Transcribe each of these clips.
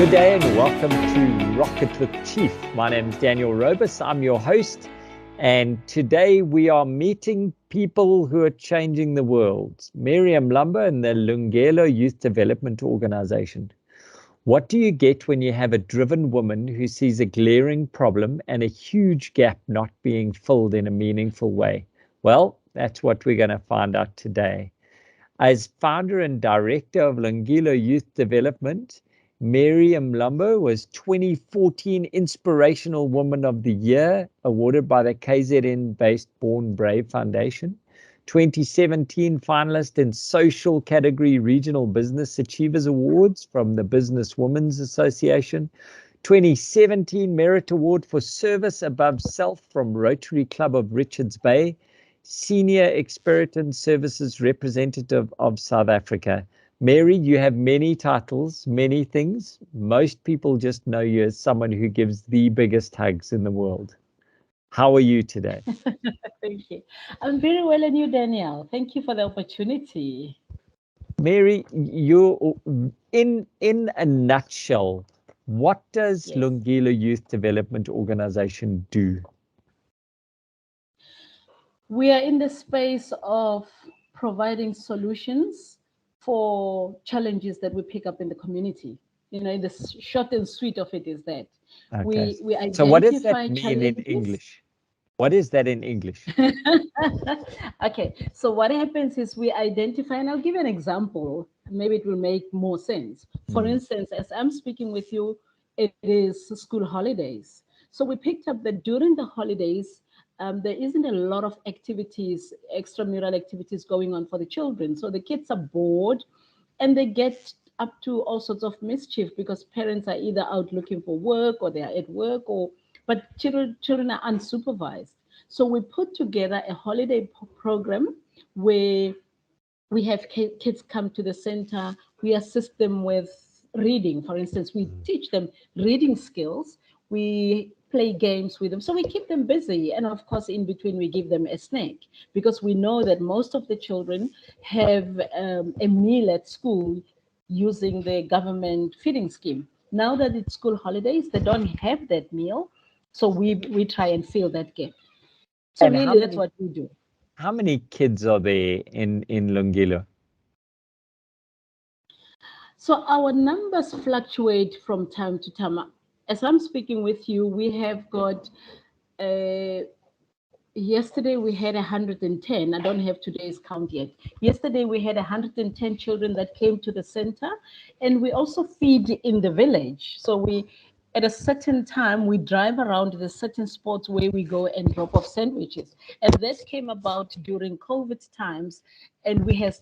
Good day and welcome to Rocket with Chief. My name is Daniel Robus. I'm your host, and today we are meeting people who are changing the world. Mlambo and the Lungelo Youth Development Organisation. What do you get when you have a driven woman who sees a glaring problem and a huge gap not being filled in a meaningful way? Well, that's what we're going to find out today. As founder and director of Lungelo Youth Development, Mlambo was 2014 Inspirational Woman of the Year, awarded by the KZN-based Born Brave Foundation. 2017 finalist in social category Regional Business Achievers Awards from the Business Women's Association. 2017 Merit Award for Service Above Self from Rotary Club of Richards Bay. Senior Experience Services Representative of South Africa. Mary, you have many titles, many things. Most people just know you as someone who gives the biggest hugs in the world. How are you today? Thank you. I'm very well, and you, Daniel. Thank you for the opportunity. Mary, you in a nutshell, what does Lungelo Youth Development Organisation do? We are in the space of providing solutions for challenges that we pick up in the community. You know, the short and sweet of it is that we identify. So what does that mean in English? What is that in English? Okay, so what happens is we identify, and I'll give you an example. Maybe it will make more sense. For instance, as I'm speaking with you, it is school holidays. So we picked up that during the holidays, there isn't a lot of activities, extramural activities going on for the children. So the kids are bored and they get up to all sorts of mischief because parents are either out looking for work or they are at work, but children are unsupervised. So we put together a holiday program where we have kids come to the center. We assist them with reading. For instance, we teach them reading skills. We play games with them. So we keep them busy. And of course, in between, we give them a snack because we know that most of the children have a meal at school using the government feeding scheme. Now that it's school holidays, they don't have that meal. So we try and fill that gap. So and really, that's what we do. How many kids are there in Lungelo? So our numbers fluctuate from time to time. As I'm speaking with you, we have got, yesterday we had 110. I don't have today's count yet. Yesterday we had 110 children that came to the center, and we also feed in the village. So at a certain time, we drive around the certain spots where we go and drop off sandwiches. And that came about during COVID times. And we have,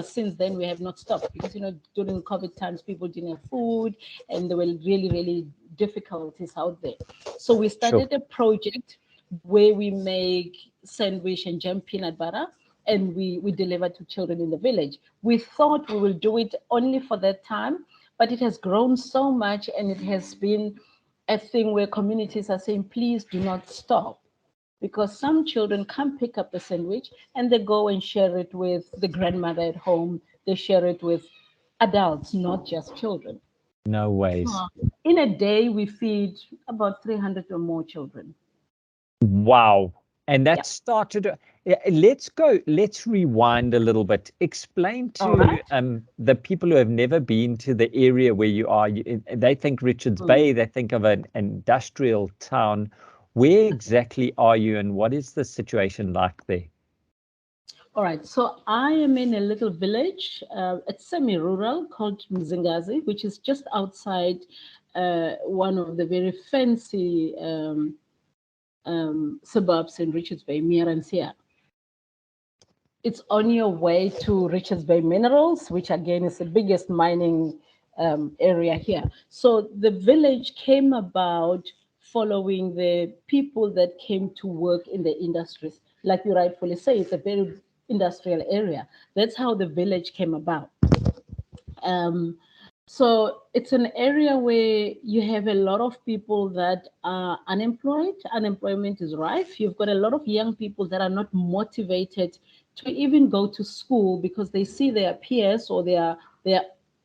since then we have not stopped because, during COVID times, people didn't have food and there were really, really difficulties out there. So we started a project where we make sandwich and jam peanut butter and we deliver to children in the village. We thought we will do it only for that time, but it has grown so much and it has been a thing where communities are saying, please do not stop. Because some children come pick up the sandwich and they go and share it with the grandmother at home. They share it with adults, not just children. No ways. In a day, we feed about 300 or more children. Wow. And that started, let's rewind a little bit. Explain to the people who have never been to the area where you are. They think Richards Bay, they think of an industrial town. Where exactly are you and what is the situation like there? All right, so I am in a little village. It's semi-rural called Mzingazi, which is just outside one of the very fancy suburbs in Richards Bay, Miransia. It's on your way to Richards Bay Minerals, which again is the biggest mining area here. So the village came about following the people that came to work in the industries. Like you rightfully say, it's a very industrial area. That's how the village came about. So it's an area where you have a lot of people that are unemployed. Unemployment is rife. You've got a lot of young people that are not motivated to even go to school because they see their peers or their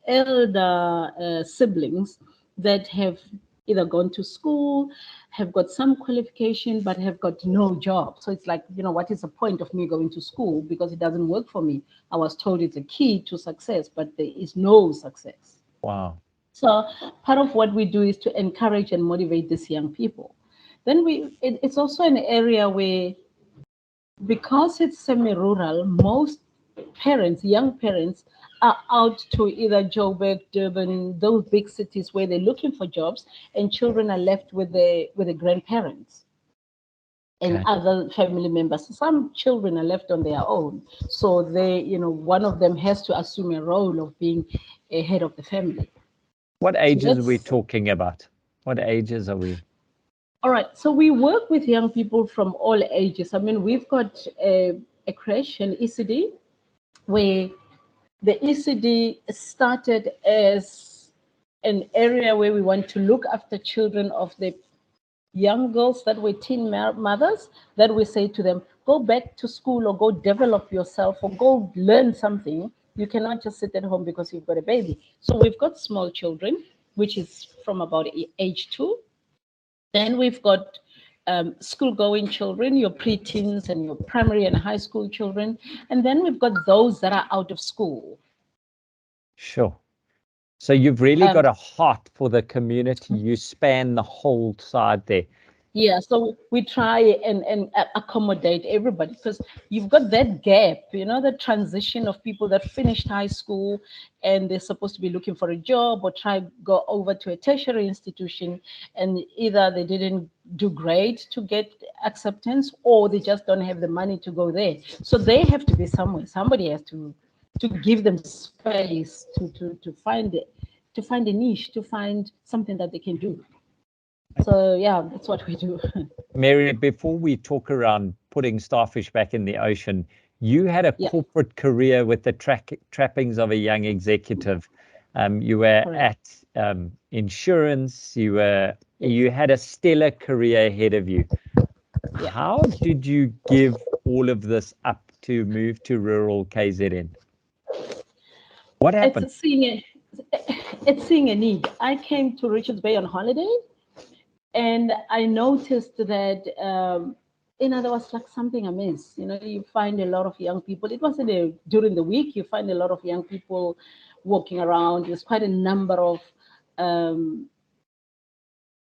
elder siblings that have either gone to school, have got some qualification, but have got no job. So it's like, what is the point of me going to school because it doesn't work for me? I was told it's a key to success, but there is no success. Wow. So part of what we do is to encourage and motivate these young people. Then it's also an area where, because it's semi-rural, most parents, young parents, are out to either Joburg, Durban, those big cities where they're looking for jobs, and children are left with the grandparents and Okay. other family members. Some children are left on their own, so one of them has to assume a role of being a head of the family. What So ages are we that's talking about? What ages are we? all right. So we work with young people from all ages. I mean, we've got a creche, an ECD, where the ECD started as an area where we want to look after children of the young girls that were teen mothers, that we say to them, go back to school or go develop yourself or go learn something. You cannot just sit at home because you've got a baby. So we've got small children, which is from about age 2. Then we've got school-going children, your preteens and your primary and high school children. And then we've got those that are out of school. Sure. So you've really Um, got a heart for the community. You span the whole side there. Yeah, so we try and accommodate everybody because you've got that gap, the transition of people that finished high school and they're supposed to be looking for a job or try go over to a tertiary institution, and either they didn't do great to get acceptance or they just don't have the money to go there. So they have to be somewhere. Somebody has to give them space to find a niche, to find something that they can do. So yeah, that's what we do. Mary, before we talk around putting starfish back in the ocean, you had a Yeah, corporate career with the trappings of a young executive. You were correct. at insurance. You had a stellar career ahead of you. Yeah, How did you give all of this up to move to rural KZN? What happened? it's seeing a it's seeing a need. I came to Richards Bay on holiday, and I noticed that there was like something amiss. You find a lot of young people. It wasn't during the week. You find a lot of young people walking around. There's quite a number of um,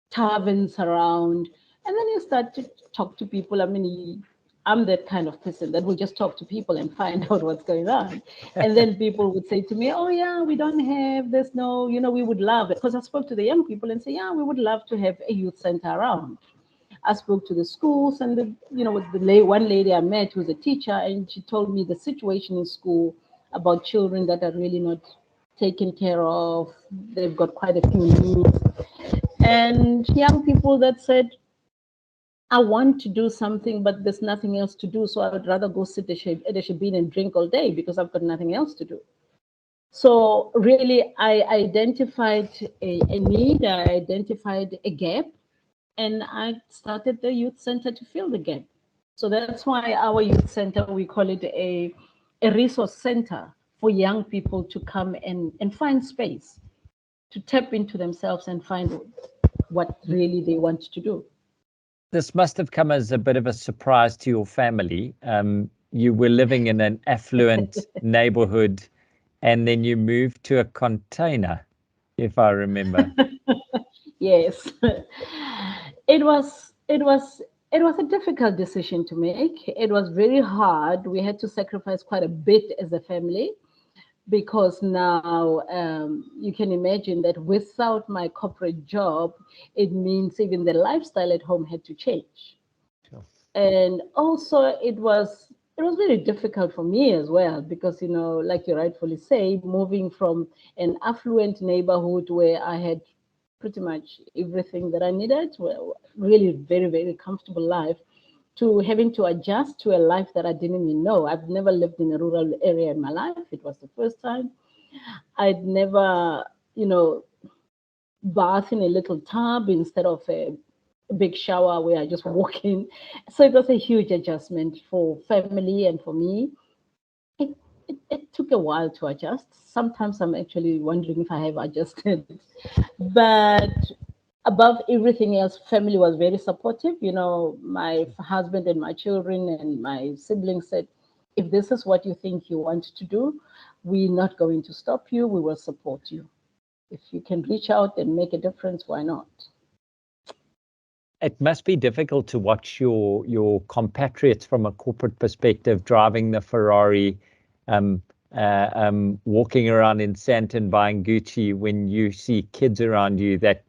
taverns around, and then you start to talk to people. I mean, I'm that kind of person that will just talk to people and find out what's going on. And then people would say to me, oh yeah, we don't have this, no, we would love it, because I spoke to the young people and say, yeah, we would love to have a youth center around. I spoke to the schools, and with one lady I met who's a teacher, and she told me the situation in school about children that are really not taken care of. They've got quite a few needs, and young people that said, I want to do something, but there's nothing else to do. So I would rather go sit at a shebeen and drink all day because I've got nothing else to do. So really, I identified a need, I identified a gap, and I started the youth center to fill the gap. So that's why our youth center, we call it a resource center for young people to come and find space, to tap into themselves and find what really they want to do. This must have come as a bit of a surprise to your family. You were living in an affluent neighborhood, and then you moved to a container, if I remember. Yes, it was a difficult decision to make. It was very hard. We had to sacrifice quite a bit as a family, because now you can imagine that without my corporate job, it means even the lifestyle at home had to change. Sure. And also it was very difficult for me as well, because like you rightfully say, moving from an affluent neighborhood where I had pretty much everything that I needed, well, really very, very comfortable life, to having to adjust to a life that I didn't even know. I've never lived in a rural area in my life. It was the first time. I'd never, bath in a little tub instead of a big shower where I just walk in. So it was a huge adjustment for family and for me. it took a while to adjust. Sometimes I'm actually wondering if I have adjusted. But above everything else, family was very supportive. My husband and my children and my siblings said, if this is what you think you want to do, we're not going to stop you. We will support you. If you can reach out and make a difference, why not? It must be difficult to watch your compatriots from a corporate perspective driving the Ferrari, walking around in Santon buying Gucci, when you see kids around you that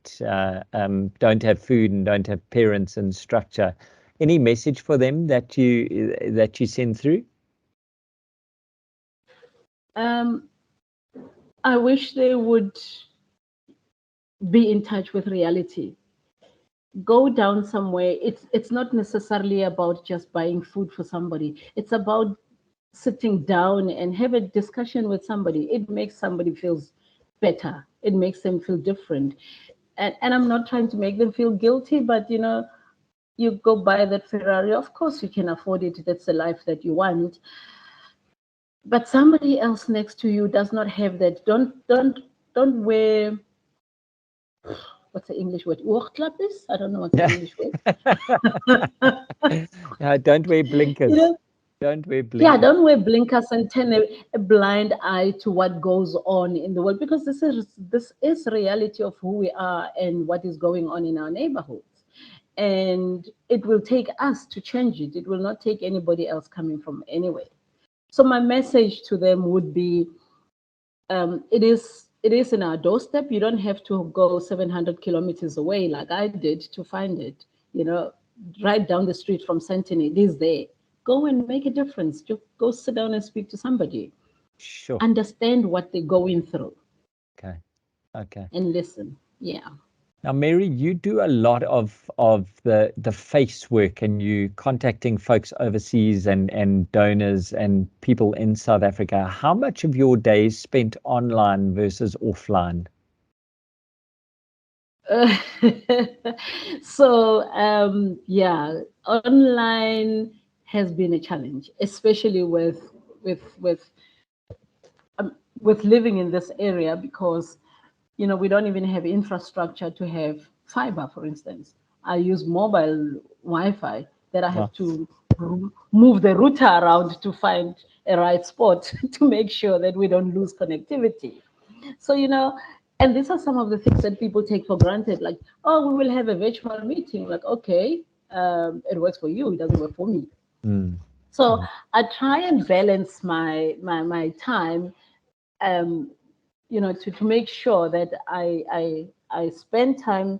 don't have food and don't have parents and structure. Any message for them that you send through? I wish they would be in touch with reality. Go down somewhere. It's not necessarily about just buying food for somebody. It's about sitting down and have a discussion with somebody. It makes somebody feel better. It makes them feel different. And I'm not trying to make them feel guilty, but you go buy that Ferrari, of course you can afford it. That's the life that you want. But somebody else next to you does not have that. Don't wear, what's the English word? Oorklappies? I don't know what's the English word. Don't wear blinkers. Don't wear blinkers. Yeah, don't wear blinkers and turn a blind eye to what goes on in the world, because this is reality of who we are and what is going on in our neighborhoods. And it will take us to change it. It will not take anybody else coming from anywhere. So my message to them would be, it is in our doorstep. You don't have to go 700 kilometers away like I did to find it. Right down the street from Sentinel, it is there. Go and make a difference. Just go sit down and speak to somebody. Sure. Understand what they're going through. Okay. And listen. Yeah. Now, Mary, you do a lot of the face work, and you contacting folks overseas and donors and people in South Africa. How much of your day is spent online versus offline? So yeah, online has been a challenge, especially with living in this area, because we don't even have infrastructure to have fiber. For instance, I use mobile Wi-Fi that I have to move the router around to find a right spot to make sure that we don't lose connectivity. So and these are some of the things that people take for granted, like, oh, we will have a virtual meeting. Like, okay, it works for you, it doesn't work for me. So I try and balance my time, to make sure that I spend time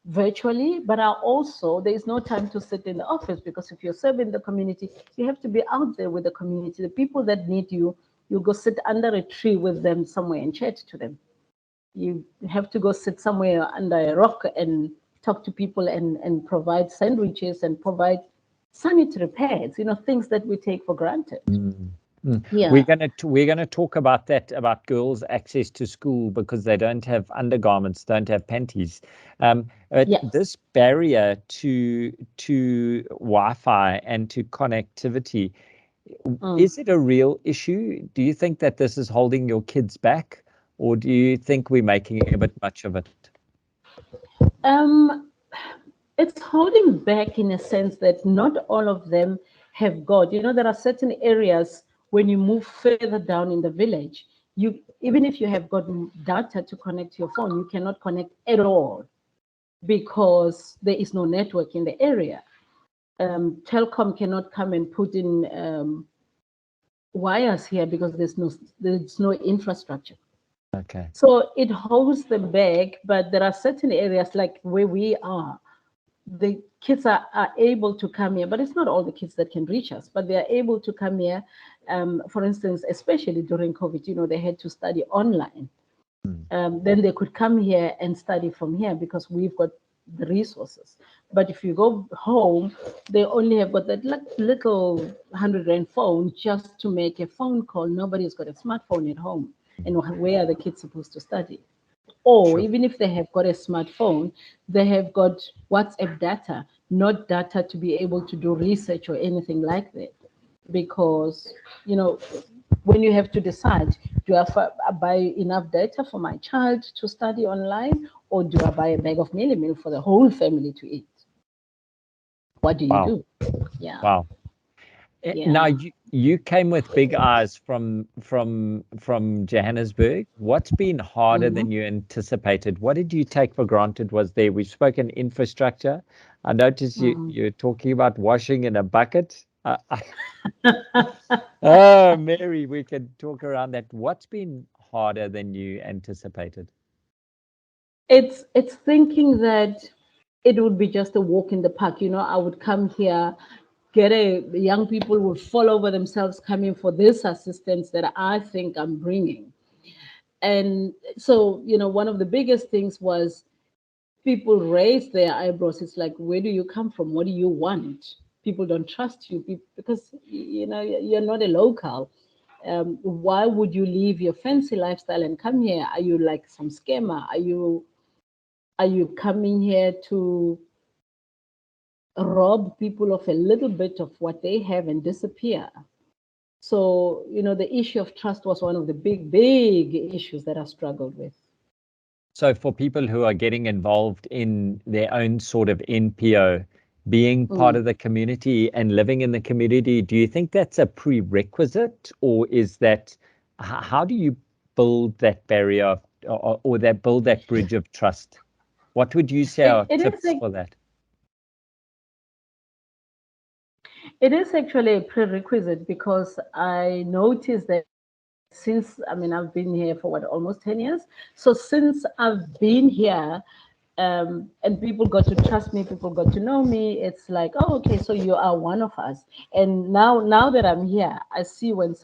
virtually, but there is no time to sit in the office, because if you're serving the community, you have to be out there with the community. The people that need you, you go sit under a tree with them somewhere and chat to them. You have to go sit somewhere under a rock and talk to people and provide sandwiches and provide sanitary pads, things that we take for granted. Yeah. We're gonna talk about that, about girls' access to school, because they don't have undergarments, don't have panties. Yes. This barrier to Wi-Fi and to connectivity, is it a real issue? Do you think that this is holding your kids back, or do you think we're making a bit much of it? It's holding back in a sense that not all of them have got. There are certain areas when you move further down in the village, even if you have got data to connect to your phone, you cannot connect at all because there is no network in the area. Telkom cannot come and put in wires here because there's no infrastructure. Okay. So it holds them back, but there are certain areas like where we are, the kids are able to come here, but it's not all the kids that can reach us, but they are able to come here. For instance, especially during COVID, they had to study online. Then they could come here and study from here because we've got the resources. But if you go home, they only have got that little 100 Rand phone just to make a phone call. Nobody's got a smartphone at home. And where are the kids supposed to study? Or even if they have got a smartphone, they have got WhatsApp data, not data to be able to do research or anything like that. Because, when you have to decide, do I buy enough data for my child to study online, or do I buy a bag of meal for the whole family to eat? What do you Wow. do? Yeah. Wow. Now Yeah. you came with big eyes from Johannesburg. What's been harder Mhm. than you anticipated? What did you take for granted was there? We've spoken infrastructure. I noticed Mm. you're talking about washing in a bucket. Oh, Mary, we can talk around that. What's been harder than you anticipated? It's thinking that it would be just a walk in the park. I would come here, young people would fall over themselves coming for this assistance that I think I'm bringing. And so, one of the biggest things was people raise their eyebrows. It's like, where do you come from? What do you want? People don't trust you because you're not a local. Why would you leave your fancy lifestyle and come here? Are you like some scammer? Are you coming here to rob people of a little bit of what they have and disappear? So, the issue of trust was one of the big, big issues that I struggled with. So for people who are getting involved in their own sort of NPO, being part Mm. of the community and living in the community, do you think that's a prerequisite, or is that how do you build that barrier or that build that bridge of trust? What would you say It, are it is tips like for that? it is actually a prerequisite because I noticed that since I've been here for what, almost 10 years. So since I've been here, and people got to trust me, people got to know me, it's like, oh, okay, so you are one of us. And now that I'm here, I see when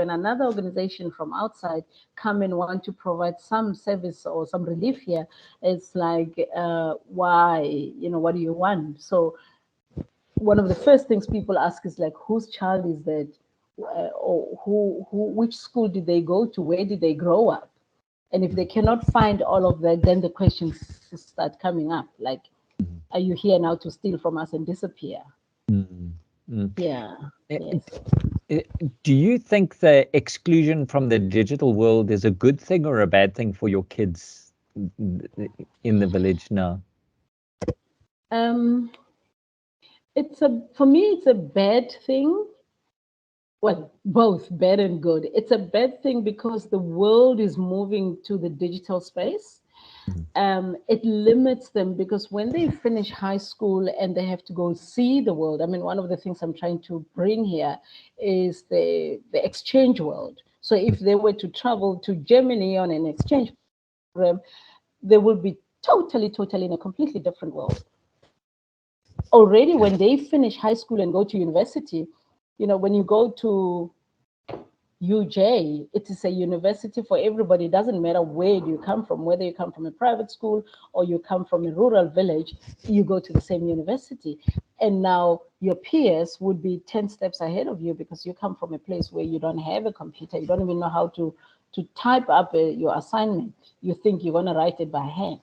another organization from outside come and want to provide some service or some relief here, it's like, why, what do you want? So one of the first things people ask is like, whose child is that? Or which school did they go to? Where did they grow up? And if they cannot find all of that, then the questions start coming up. Like, are you here now to steal from us and disappear? Mm, mm. Yeah. Eh, Yes. eh, Do you think the exclusion from the digital world is a good thing or a bad thing for your kids in the village now? Um, for me, it's a bad thing. Well, both bad and good. It's a bad thing because the world is moving to the digital space. It limits them because when they finish high school and they have to go see the world, one of the things I'm trying to bring here is the exchange world. So if they were to travel to Germany on an exchange program, they will be totally, totally in a completely different world. Already, when they finish high school and go to university, when you go to UJ, it is a university for everybody. It doesn't matter where you come from, whether you come from a private school or you come from a rural village, you go to the same university. And now your peers would be 10 steps ahead of you because you come from a place where you don't have a computer. You don't even know how to type up your assignment. You think you're going to write it by hand.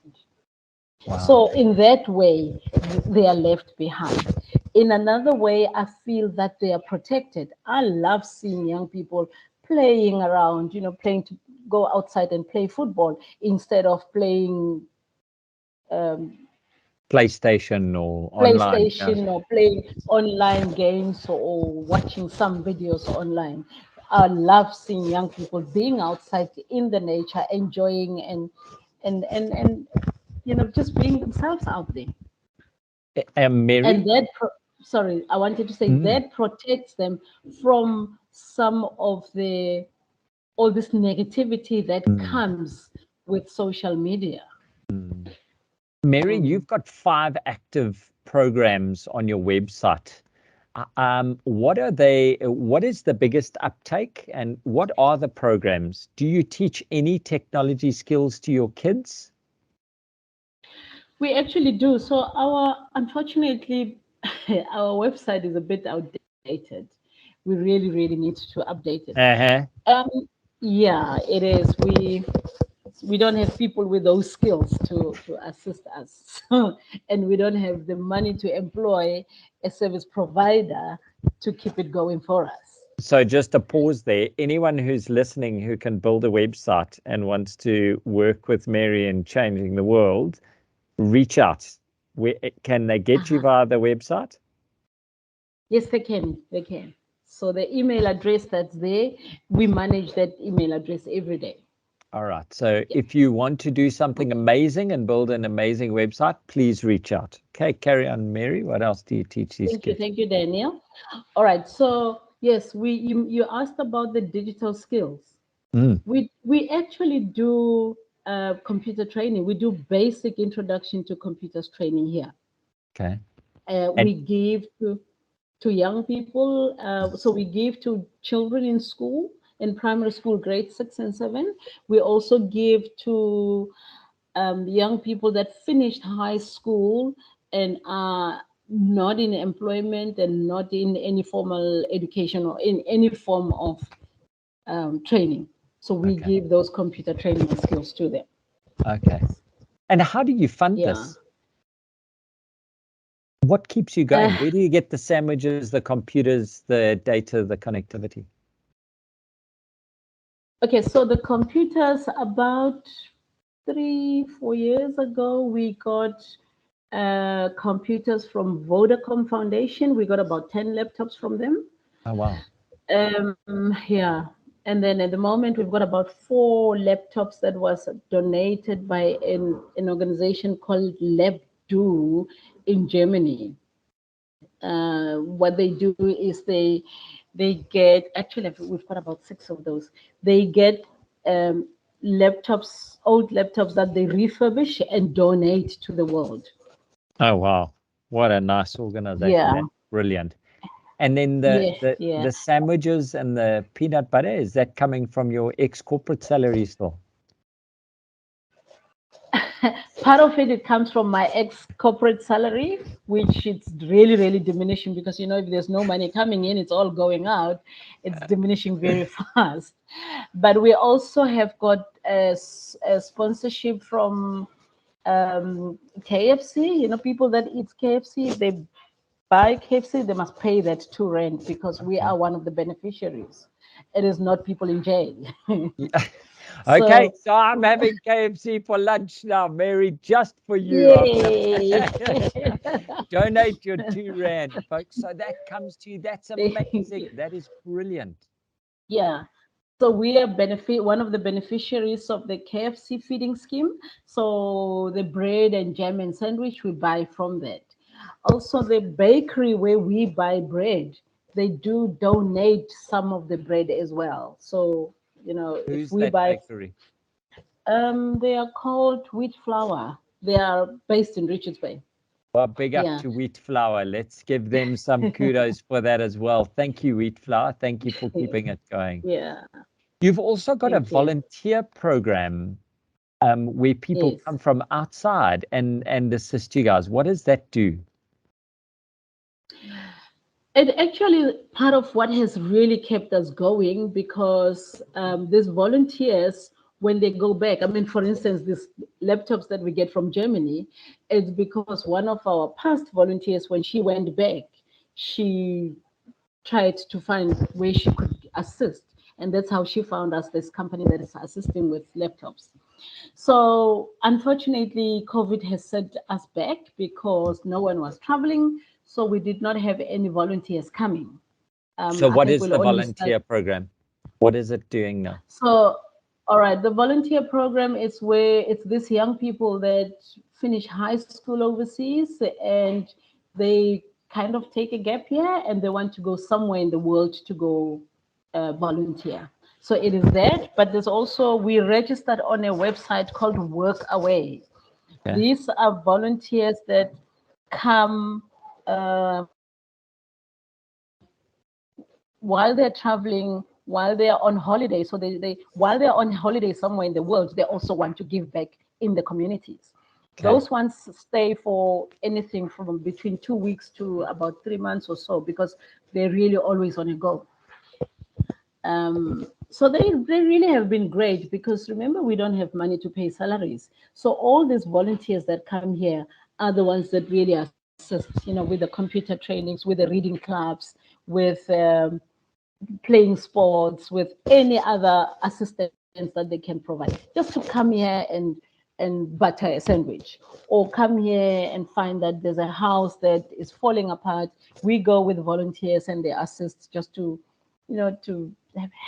Wow. So in that way, they are left behind. In another way, I feel that they are protected. I love seeing young people playing around, playing to go outside and play football instead of playing PlayStation or online. Yeah. PlayStation or playing online games or watching some videos online. I love seeing young people being outside in the nature, enjoying and just being themselves out there. And Mary? sorry, I wanted to say Mm, that protects them from some of all this negativity that mm, comes with social media. mm. Mary, Mm. you've got 5 active programs on your website. What are they? What is the biggest uptake, and what are the programs? Do you teach any technology skills to your kids? We actually do. So unfortunately, our website is a bit outdated. We really, really need to update it. Uh-huh. Um, yeah, it is. We don't have people with those skills to assist us. And we don't have the money to employ a service provider to keep it going for us. So just a pause there. Anyone who's listening who can build a website and wants to work with Mary in changing the world, reach out. Where can they get you via the website? Yes, they can. They can. So the email address that's there, we manage that email address every day. All right. So if you want to do something amazing and build an amazing website, please reach out. Okay, carry on, Mary. What else do you teach these kids? Thank you, Daniel. All right. So yes, you asked about the digital skills. We actually do computer training. We do basic introduction to computers training here. Okay. We give to young people. So we give to children in school, in primary school, grade 6 and 7. We also give to young people that finished high school and are not in employment and not in any formal education or in any form of training. So we give those computer training skills to them. Okay. And how do you fund this? What keeps you going? Where do you get the sandwiches, the computers, the data, the connectivity? Okay, so the computers, about 3-4 years ago, we got computers from Vodacom Foundation. We got about 10 laptops from them. Oh, wow. Yeah. And then at the moment, we've got about 4 laptops that was donated by an organization called LabDo in Germany. What they do is they get, actually we've got about 6 of those. They get laptops, old laptops that they refurbish and donate to the world. Oh, wow. What a nice organization. Yeah. That's brilliant. And then the sandwiches and the peanut butter, is that coming from your ex-corporate salary still? Part of it comes from my ex-corporate salary, which it's really, really diminishing because, if there's no money coming in, it's all going out. It's diminishing very fast. But we also have got a sponsorship from KFC. People that eat KFC, they buy KFC, they must pay that 2 rand because we are one of the beneficiaries. It is not people in jail. Okay, so I'm having KFC for lunch now, Mary, just for you. Donate your 2 rand, folks. So that comes to you. That's amazing. That is brilliant. Yeah. So we are one of the beneficiaries of the KFC feeding scheme. So the bread and jam and sandwich we buy from that. Also the bakery where we buy bread, they do donate some of the bread as well. So, Who's if we that buy bakery? they are called Wheat Flour. They are based in Richards Bay. Well, big up to Wheat Flour. Let's give them some kudos for that as well. Thank you, Wheat Flour. Thank you for keeping it going. Yeah. You've also got a volunteer program where people come from outside and assist you guys. What does that do? It actually part of what has really kept us going because these volunteers, when they go back, I mean, for instance, these laptops that we get from Germany, it's because one of our past volunteers, when she went back, she tried to find where she could assist. And that's how she found us this company that is assisting with laptops. So unfortunately, COVID has set us back because no one was traveling. So we did not have any volunteers coming. So what is the volunteer program? What is it doing now? So, all right, the volunteer program is where it's these young people that finish high school overseas and they kind of take a gap year and they want to go somewhere in the world to go volunteer. So it is that, but there's also, we registered on a website called Work Away. Okay. These are volunteers that come while they're traveling, while they're on holiday. So they while they're on holiday somewhere in the world, they also want to give back in the communities. Okay. Those ones stay for anything from between 2 weeks to about 3 months or so because they're really always on a go. So they really have been great because remember, we don't have money to pay salaries. So all these volunteers that come here are the ones that really assist, with the computer trainings, with the reading clubs, with playing sports, with any other assistance that they can provide, just to come here and butter a sandwich, or come here and find that there's a house that is falling apart. We go with volunteers and they assist just to, to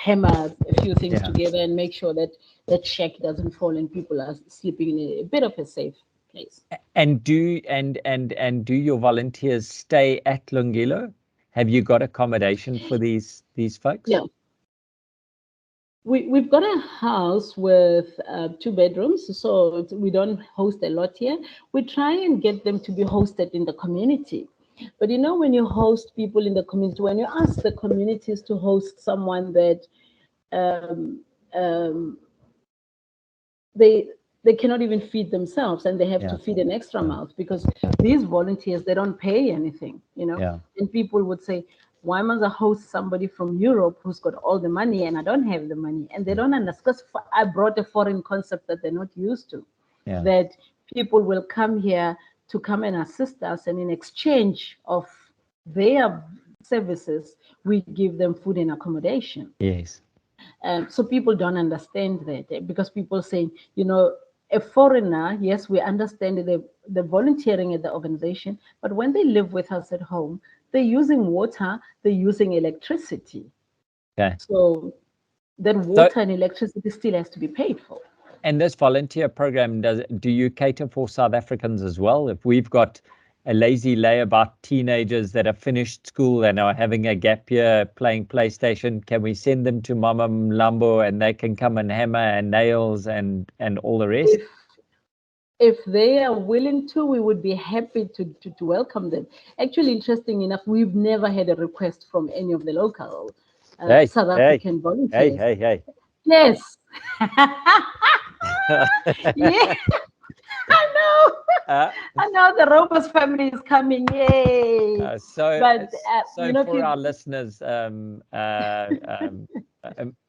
hammer a few things together and make sure that that shack doesn't fall and people are sleeping in a bit of a safe place. And do your volunteers stay at Lungelo? Have you got accommodation for these folks? Yeah. We've got a house with 2 bedrooms, so we don't host a lot here. We try and get them to be hosted in the community. But when you host people in the community, when you ask the communities to host someone that they cannot even feed themselves, and they have to feed an extra mouth, because these volunteers, they don't pay anything, And people would say, why must I host somebody from Europe who's got all the money and I don't have the money? And they don't understand, because I brought a foreign concept that they're not used to, that people will come here to come and assist us, and in exchange of their services, we give them food and accommodation. Yes. So people don't understand that, because people say, a foreigner, yes, we understand the volunteering at the organization, but when they live with us at home, they're using water, they're using electricity. Okay. So that water and electricity still has to be paid for. And this volunteer program, do you cater for South Africans as well? If we've got a lazy layabout teenagers that have finished school and are having a gap year playing PlayStation, can we send them to Mama Mlambo and they can come and hammer and nails and all the rest? If they are willing to, we would be happy to welcome them. Actually, interesting enough, we've never had a request from any of the local South African volunteers. Hey. Yes. Yeah. I know the Robus family is coming. Yay! So for our listeners,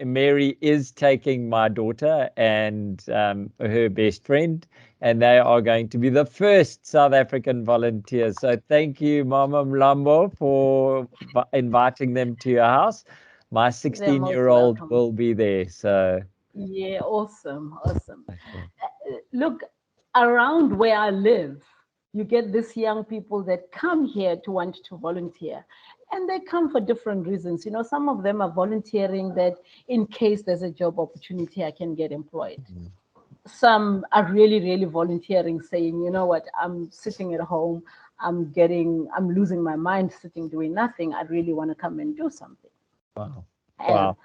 Mary is taking my daughter and her best friend, and they are going to be the first South African volunteers. So thank you, Mama Mlambo, for inviting them to your house. My 16-year-old will be there. So yeah, awesome. Okay. Look, around where I live, you get these young people that come here to want to volunteer, and they come for different reasons. Some of them are volunteering that in case there's a job opportunity, I can get employed. Some are really, really volunteering, saying, you know what, I'm sitting at home, I'm losing my mind sitting doing nothing. I really want to come and do something. Wow.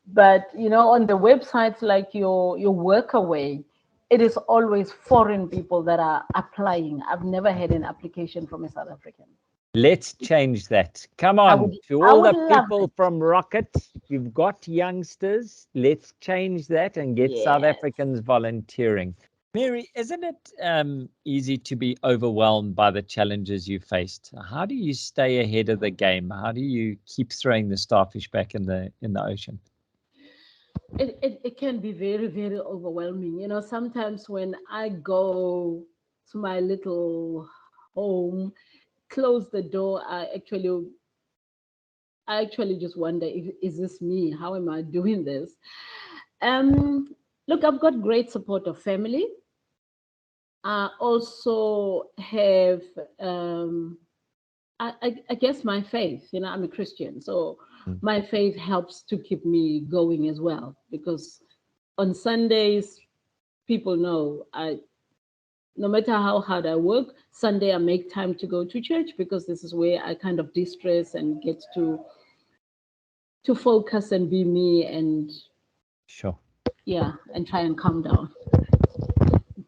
But on the websites like your Workaway, it is always foreign people that are applying. I've never had an application from a South African. Let's change that. Come on, to all the people from Rocket, you've got youngsters. Let's change that and get South Africans volunteering. Mary, isn't it easy to be overwhelmed by the challenges you faced? How do you stay ahead of the game? How do you keep throwing the starfish back in the ocean? It can be very, very overwhelming. Sometimes when I go to my little home, close the door, I actually just wonder, is this me? How am I doing this? Look, I've got great support of family. I also have, I guess, my faith. I'm a Christian, so my faith helps to keep me going as well. Because on Sundays, people know no matter how hard I work, Sunday I make time to go to church, because this is where I kind of de-stress and get to focus and be me, and and try and calm down.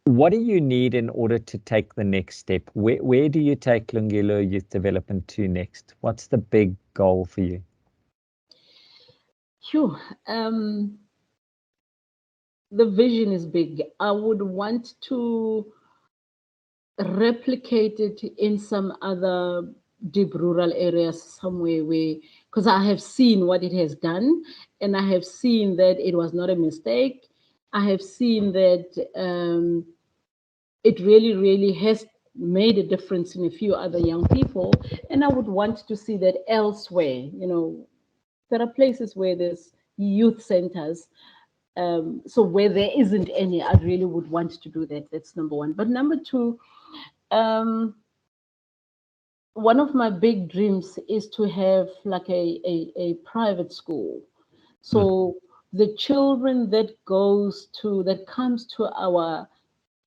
What do you need in order to take the next step? Where do you take Lungelo Youth Development to next? What's the big goal for you? Sure. The vision is big. I would want to replicate it in some other deep rural areas somewhere, because I have seen what it has done, and I have seen that it was not a mistake. I have seen that it really, really has made a difference in a few other young people, and I would want to see that elsewhere, there are places where there's youth centers. So where there isn't any, I really would want to do that. That's number one. But number two, one of my big dreams is to have like a private school. So the children that comes to our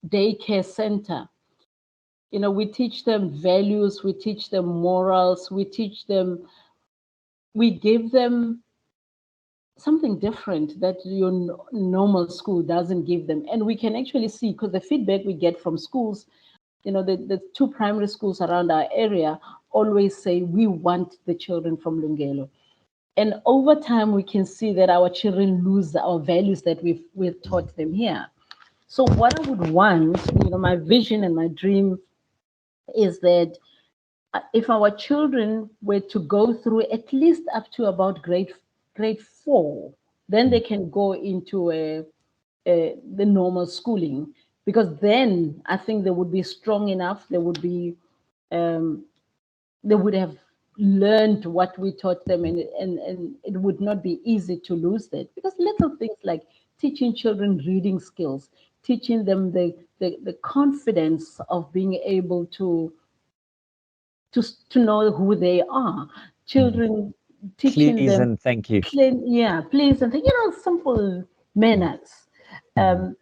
daycare center, we teach them values, we teach them morals, we give them something different that your normal school doesn't give them. And we can actually see, because the feedback we get from schools, the two primary schools around our area always say, we want the children from Lungelo. And over time, we can see that our children lose our values that we've taught them here. So what I would want, my vision and my dream is that if our children were to go through at least up to about grade 4, then they can go into the normal schooling, because then I think they would be strong enough. They would have learned what we taught them, and it would not be easy to lose that, because little things like teaching children reading skills, teaching them the confidence of being able to know who they are. Children, teaching Please them and thank you. please and simple manners.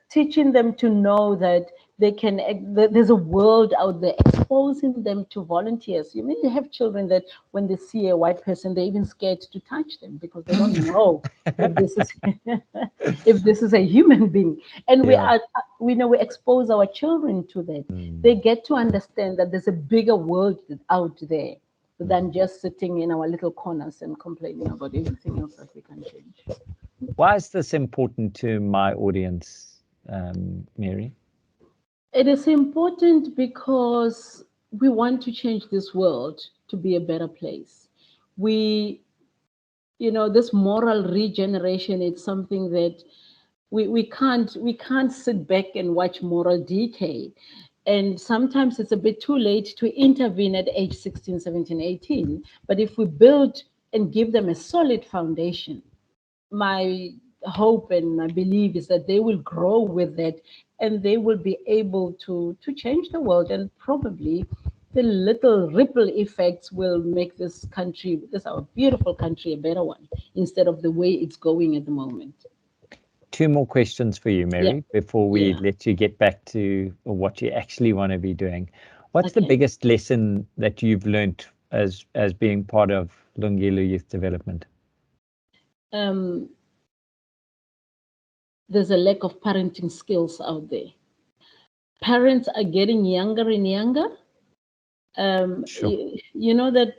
Teaching them to know that there's a world out there, exposing them to volunteers. You have children that when they see a white person, they're even scared to touch them because they don't know if this is if this is a human being. And we expose our children to that. They get to understand that there's a bigger world out there than just sitting in our little corners and complaining about everything else that we can change. Why is this important to my audience, Mary? It is important because we want to change this world to be a better place. This moral regeneration, it's something that we can't sit back and watch moral decay. And sometimes it's a bit too late to intervene at age 16, 17, 18. But if we build and give them a solid foundation, my hope and my belief is that they will grow with that, and they will be able to change the world, and probably the little ripple effects will make this our beautiful country, a better one, instead of the way it's going at the moment. 2 more questions for you, Mary, before we let you get back to what you actually want to be doing. What's the biggest lesson that you've learned as being part of Lungelo Youth Development? There's a lack of parenting skills out there. Parents are getting younger and younger. You know that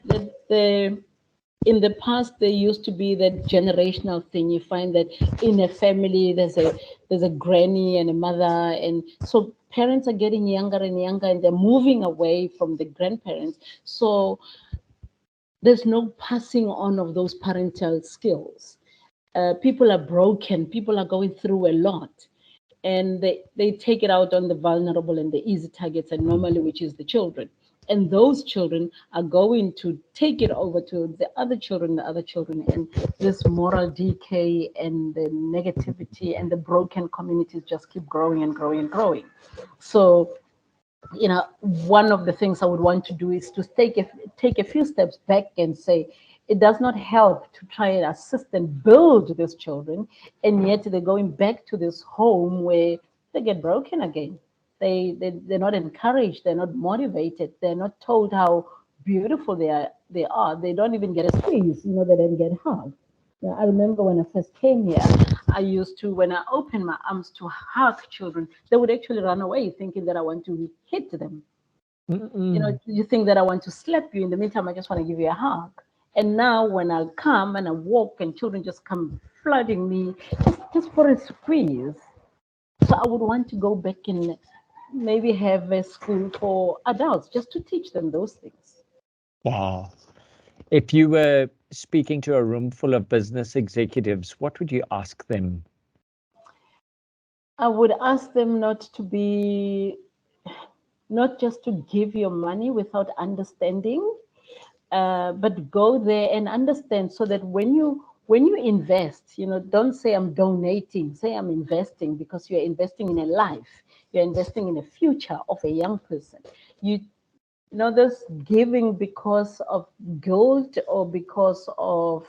in the past there used to be that generational thing. You find that in a family there's a granny and a mother, and so parents are getting younger and younger, and they're moving away from the grandparents. So there's no passing on of those parental skills. People are broken. People are going through a lot, and they take it out on the vulnerable and the easy targets, and normally which is the children. And those children are going to take it over to the other children, and this moral decay and the negativity and the broken communities just keep growing and growing and growing. So, one of the things I would want to do is to take a few steps back and say, it does not help to try and assist and build these children, and yet they're going back to this home where they get broken again. They're not encouraged, they're not motivated, they're not told how beautiful they are. They don't even get a squeeze, they don't get hugged. I remember when I first came here, I used to, when I opened my arms to hug children, they would actually run away thinking that I want to hit them. You think that I want to slap you. In the meantime, I just want to give you a hug. And now when I come and I walk and children just come flooding me just for a squeeze. So I would want to go back and maybe have a school for adults just to teach them those things. Wow. If you were speaking to a room full of business executives, what would you ask them? I would ask them not just to give your money without understanding, but go there and understand, so that when you when you invest, don't say I'm donating, say I'm investing, because you're investing in a life, you're investing in a future of a young person. This giving because of guilt or because of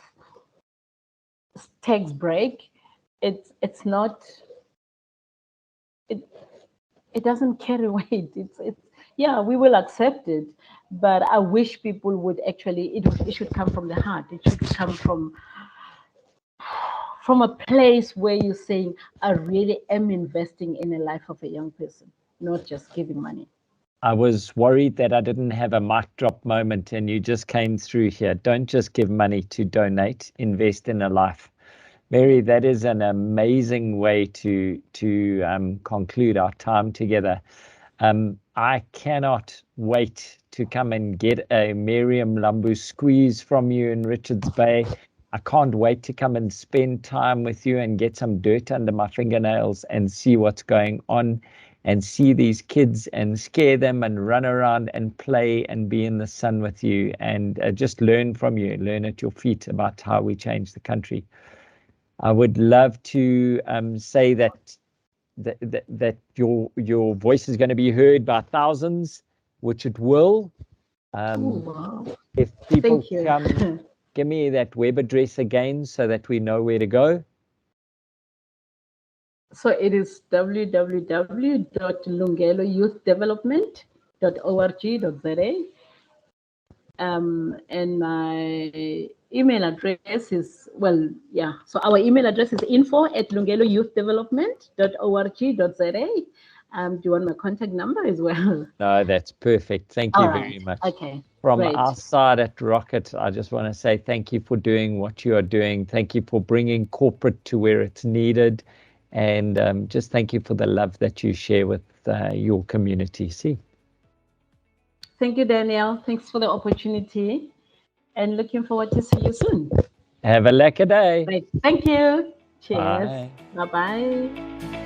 tax break, it's not, it, it doesn't carry weight. It's yeah, we will accept it, but I wish people would actually, it should come from the heart. It should come from a place where you're saying, I really am investing in the life of a young person, not just giving money. I was worried that I didn't have a mic drop moment, and you just came through here. Don't just give money to donate, invest in a life. Mary, that is an amazing way to conclude our time together. I cannot wait to come and get a Mlambo squeeze from you in Richards Bay. I can't wait to come and spend time with you and get some dirt under my fingernails and see what's going on and see these kids and scare them and run around and play and be in the sun with you and just learn from you, learn at your feet about how we change the country. I would love to say that your voice is going to be heard by thousands, which it will. Wow. If people Thank you. come, give me that web address again so that we know where to go. So it is www.lungelojouthdevelopment.org.za. And my email address is, so our email address is info@lungelojouthdevelopment.org.za. Do you want my contact number as well? No, that's perfect. Thank you very much. Okay. From great. our side at Rocket, I just want to say thank you for doing what you are doing. Thank you for bringing corporate to where it's needed. And just thank you for the love that you share with your community. See? Thank you, Daniel. Thanks for the opportunity. And looking forward to see you soon. Have a lekker day. Right. Thank you. Cheers. Bye. Bye-bye.